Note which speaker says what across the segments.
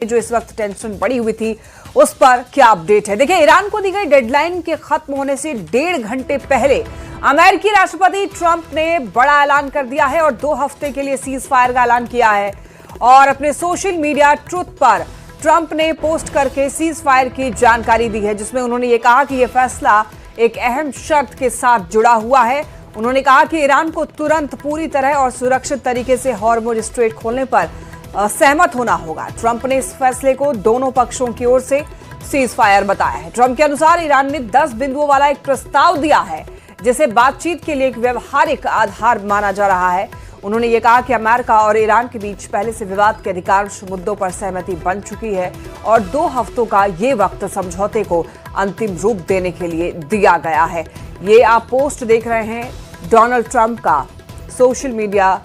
Speaker 1: जो इस वक्त टेंशन बढ़ी हुई थी उस पर क्या अपडेट है। देखिए, ईरान को दी गई डेडलाइन के खत्म होने से 1.5 घंटे पहले अमेरिकी राष्ट्रपति ट्रंप ने बड़ा ऐलान कर दिया है और 2 हफ्ते के लिए सीज फायर का ऐलान किया है। और अपने सोशल मीडिया ट्रुथ पर ट्रंप ने पोस्ट करके सीज फायर की जानकारी दी है, जिसमें उन्होंने ये कहा कि यह फैसला एक अहम शर्त के साथ जुड़ा हुआ है। उन्होंने कहा कि ईरान को तुरंत पूरी तरह और सुरक्षित तरीके से हॉर्मुज स्ट्रेट खोलने पर सहमत होना होगा। ट्रंप ने इस फैसले को दोनों पक्षों की ओर से सीज फायर बताया है। ट्रंप के अनुसार ईरान ने 10 बिंदुओं वाला एक प्रस्ताव दिया है, जिसे बातचीत के लिए एक व्यवहारिक आधार माना जा रहा है। उन्होंने ये कहा कि अमेरिका और ईरान के बीच पहले से विवाद के अधिकांश मुद्दों पर सहमति बन चुकी है और 2 हफ्तों का ये वक्त समझौते को अंतिम रूप देने के लिए दिया गया है। ये आप पोस्ट देख रहे हैं डोनाल्ड ट्रंप का सोशल मीडिया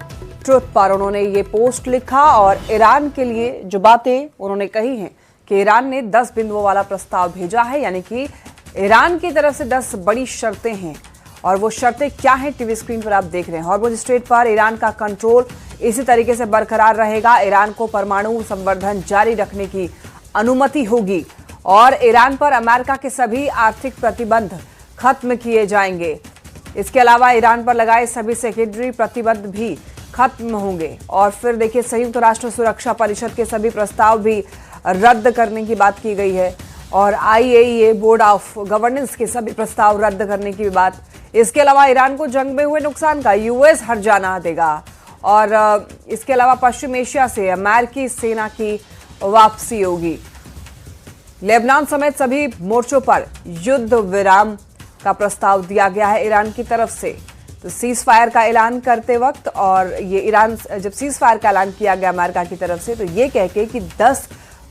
Speaker 1: ट्रुथ पर। उन्होंने ये पोस्ट लिखा और ईरान के लिए जो बातें उन्होंने कही हैं कि ईरान ने 10 बिंदुओं वाला प्रस्ताव भेजा है, यानी कि ईरान की तरफ से 10 बड़ी शर्तें हैं। और वो शर्तें क्या हैं, टीवी स्क्रीन पर आप देख रहे हैं। हॉर्मुज स्ट्रेट पर ईरान का कंट्रोल इसी तरीके से बरकरार रहेगा। ईरान को परमाणु संवर्धन जारी रखने की अनुमति होगी और ईरान पर अमेरिका के सभी आर्थिक प्रतिबंध खत्म किए जाएंगे। इसके अलावा ईरान पर लगाए सभी सेकेंडरी प्रतिबंध भी खत्म होंगे। और फिर देखिए, संयुक्त राष्ट्र सुरक्षा परिषद के सभी प्रस्ताव भी रद्द करने की बात की गई है और IAEA बोर्ड ऑफ गवर्नेंस के सभी प्रस्ताव रद्द करने की बात। इसके अलावा ईरान को जंग में हुए नुकसान का US हर्जाना देगा और इसके अलावा पश्चिम एशिया से अमेरिकी सेना की वापसी होगी। लेबनान समेत सभी मोर्चों पर युद्ध विराम का प्रस्ताव दिया गया है ईरान की तरफ से। तो सीज फायर का ऐलान करते वक्त, और ये ईरान जब सीज फायर का ऐलान किया गया अमेरिका की तरफ से, तो ये कह के कि 10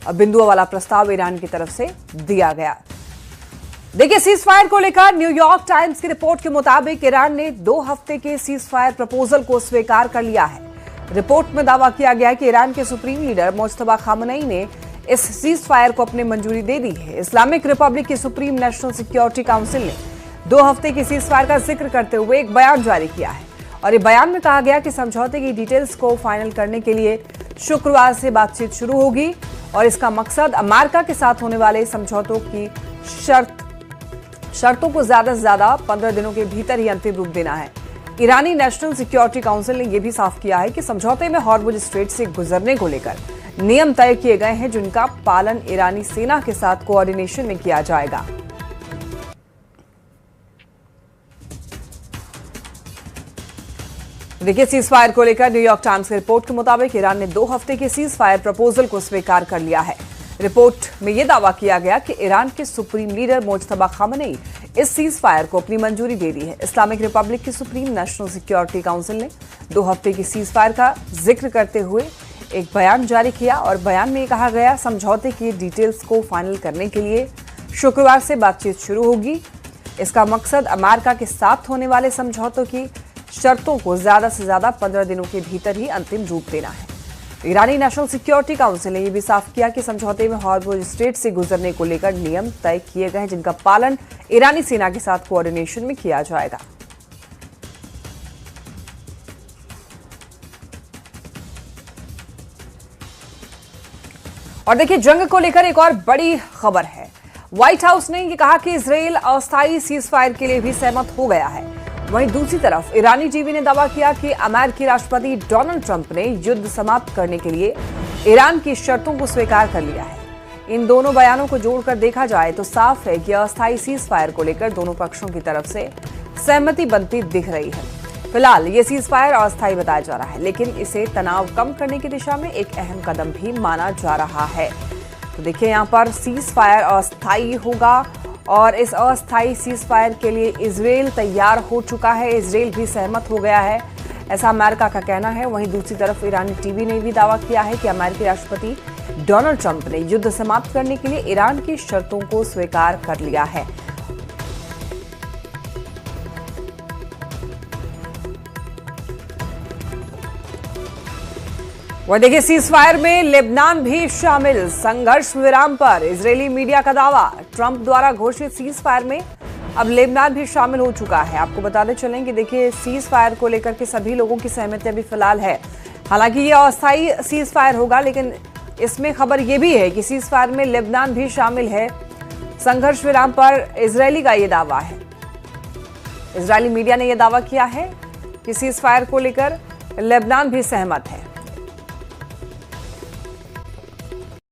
Speaker 1: बिंदुओं वाला प्रस्ताव ईरान की तरफ से दिया गया। देखिए, सीज फायर को लेकर न्यूयॉर्क टाइम्स की रिपोर्ट के मुताबिक ईरान ने 2 हफ्ते के सीज फायर प्रपोजल को स्वीकार कर लिया है। रिपोर्ट में दावा किया गया कि ईरान के सुप्रीम लीडर मुज्तबा खामनेई ने इस सीज फायर को अपनी मंजूरी दे दी है। इस्लामिक रिपब्लिक की सुप्रीम नेशनल सिक्योरिटी काउंसिल ने 2 हफ्ते की सीज फायर का जिक्र करते हुए एक बयान जारी किया है और ये बयान में कहा गया कि समझौते की डिटेल्स को फाइनल करने के लिए शुक्रवार से बातचीत शुरू होगी और इसका मकसद अमेरिका के साथ होने वाले समझौतों की शर्तों को ज्यादा से ज्यादा 15 दिनों के भीतर ही अंतिम रूप देना है। ईरानी नेशनल सिक्योरिटी काउंसिल ने यह भी साफ किया है कि समझौते में हॉर्मुज स्ट्रेट से गुजरने को लेकर नियम तय किए गए हैं, जिनका पालन ईरानी सेना के साथ कोऑर्डिनेशन में किया जाएगा। देखिए, सीज फायर को लेकर न्यूयॉर्क टाइम्स की रिपोर्ट के मुताबिक ईरान ने 2 हफ्ते के सीज फायर प्रपोजल को स्वीकार कर लिया है। रिपोर्ट में यह दावा किया गया कि ईरान के सुप्रीम लीडर मुज्तबा खामनेई इस सीज फायर को अपनी मंजूरी दे दी है। इस्लामिक रिपब्लिक की सुप्रीम नेशनल सिक्योरिटी काउंसिल ने 2 हफ्ते की सीज फायर का जिक्र करते हुए एक बयान जारी किया और बयान में कहा गया, समझौते की डिटेल्स को फाइनल करने के लिए शुक्रवार से बातचीत शुरू होगी। इसका मकसद अमेरिका के साथ होने वाले समझौतों की शर्तों को ज्यादा से ज्यादा 15 दिनों के भीतर ही अंतिम रूप देना है। ईरानी नेशनल सिक्योरिटी काउंसिल ने यह भी साफ किया कि समझौते में हॉर्मुज स्ट्रेट से गुजरने को लेकर नियम तय किए गए हैं, जिनका पालन ईरानी सेना के साथ कोऑर्डिनेशन में किया जाएगा। और देखिए, जंग को लेकर एक और बड़ी खबर है। व्हाइट हाउस ने यह कहा कि इजराइल अस्थायी सीज फायर के लिए भी सहमत हो गया है। वहीं दूसरी तरफ ईरानी टीवी ने दावा किया कि अमेरिकी राष्ट्रपति डोनाल्ड ट्रंप ने युद्ध समाप्त करने के लिए ईरान की शर्तों को स्वीकार कर लिया है। इन दोनों बयानों को जोड़कर देखा जाए तो साफ है कि अस्थायी सीज फायर को लेकर दोनों पक्षों की तरफ से सहमति बनती दिख रही है। फिलहाल ये सीज फायर अस्थायी बताया जा रहा है, लेकिन इसे तनाव कम करने की दिशा में एक अहम कदम भी माना जा रहा है। तो देखिए, यहाँ पर सीज फायर अस्थायी होगा और इस अस्थायी सीज फायर के लिए इजराइल तैयार हो चुका है। इजराइल भी सहमत हो गया है, ऐसा अमेरिका का कहना है। वहीं दूसरी तरफ ईरानी टीवी ने भी दावा किया है कि अमेरिकी राष्ट्रपति डोनाल्ड ट्रंप ने युद्ध समाप्त करने के लिए ईरान की शर्तों को स्वीकार कर लिया है। वह देखिए, सीज फायर में लेबनान भी शामिल। संघर्ष विराम पर इजरायली मीडिया का दावा, ट्रंप द्वारा घोषित सीज फायर में अब लेबनान भी शामिल हो चुका है। आपको बताते चलें कि देखिए, सीज फायर को लेकर के सभी लोगों की सहमति अभी फिलहाल है। हालांकि ये अस्थायी सीज फायर होगा, लेकिन इसमें खबर यह भी है कि सीजफायर में लेबनान भी शामिल है। संघर्ष विराम पर इजरायली का यह दावा है। इजरायली मीडिया ने यह दावा किया है कि सीजफायर को लेकर लेबनान भी सहमत है।